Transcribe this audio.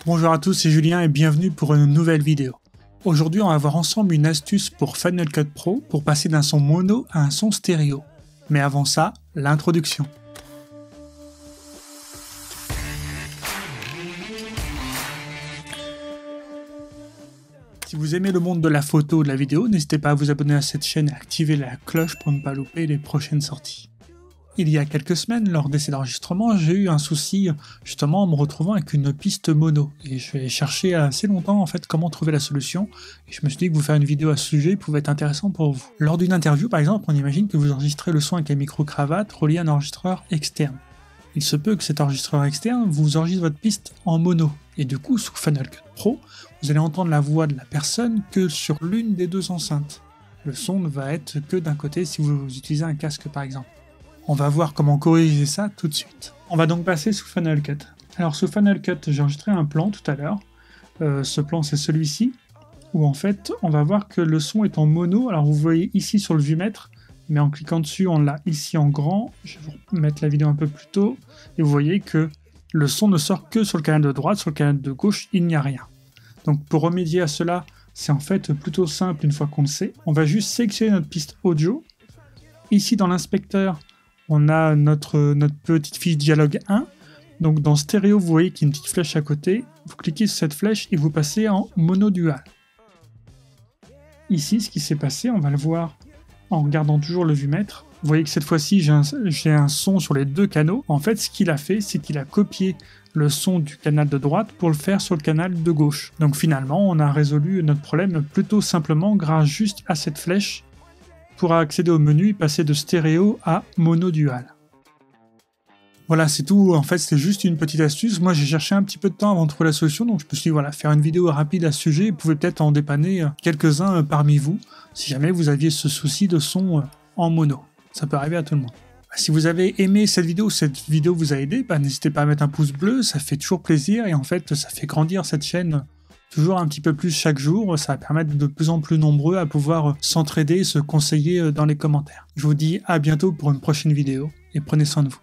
Bonjour à tous, c'est Julien et bienvenue pour une nouvelle vidéo. Aujourd'hui, on va voir ensemble une astuce pour Final Cut Pro pour passer d'un son mono à un son stéréo. Mais avant ça, l'introduction. Si vous aimez le monde de la photo ou de la vidéo, n'hésitez pas à vous abonner à cette chaîne et à activer la cloche pour ne pas louper les prochaines sorties. Il y a quelques semaines, lors d'essais d'enregistrement, j'ai eu un souci justement en me retrouvant avec une piste mono. Et je vais chercher assez longtemps en fait comment trouver la solution. Et je me suis dit que vous faire une vidéo à ce sujet pouvait être intéressant pour vous. Lors d'une interview par exemple, on imagine que vous enregistrez le son avec un micro-cravate relié à un enregistreur externe. Il se peut que cet enregistreur externe vous enregistre votre piste en mono. Et du coup, sous Final Cut Pro, vous allez entendre la voix de la personne que sur l'une des deux enceintes. Le son ne va être que d'un côté si vous utilisez un casque par exemple. On va voir comment corriger ça tout de suite. On va donc passer sous Final Cut. Alors sous Final Cut, j'ai enregistré un plan tout à l'heure. Ce plan c'est celui-ci, où en fait on va voir que le son est en mono. Alors vous voyez ici sur le vumètre, mais en cliquant dessus on l'a ici en grand. Je vais vous mettre la vidéo un peu plus tôt. Et vous voyez que le son ne sort que sur le canal de droite, sur le canal de gauche il n'y a rien. Donc pour remédier à cela, c'est en fait plutôt simple une fois qu'on le sait. On va juste sélectionner notre piste audio. Ici dans l'inspecteur, on a notre petite fiche dialogue 1. Donc dans stéréo, vous voyez qu'il y a une petite flèche à côté. Vous cliquez sur cette flèche et vous passez en monodual. Ici, ce qui s'est passé, on va le voir en regardant toujours le vumètre. Vous voyez que cette fois-ci, j'ai un son sur les deux canaux. En fait, ce qu'il a fait, c'est qu'il a copié le son du canal de droite pour le faire sur le canal de gauche. Donc finalement, on a résolu notre problème plutôt simplement grâce juste à cette flèche pour accéder au menu et passer de stéréo à monodual. Voilà, c'est tout. En fait, c'était juste une petite astuce. Moi, j'ai cherché un petit peu de temps avant de trouver la solution, donc je me suis dit, voilà, faire une vidéo rapide à ce sujet, vous pouvez peut-être en dépanner quelques-uns parmi vous, si jamais vous aviez ce souci de son en mono. Ça peut arriver à tout le monde. Si vous avez aimé cette vidéo vous a aidé, n'hésitez pas à mettre un pouce bleu, ça fait toujours plaisir, et en fait, ça fait grandir cette chaîne toujours un petit peu plus chaque jour. Ça va permettre de plus en plus nombreux à pouvoir s'entraider, se conseiller dans les commentaires. Je vous dis à bientôt pour une prochaine vidéo, et prenez soin de vous.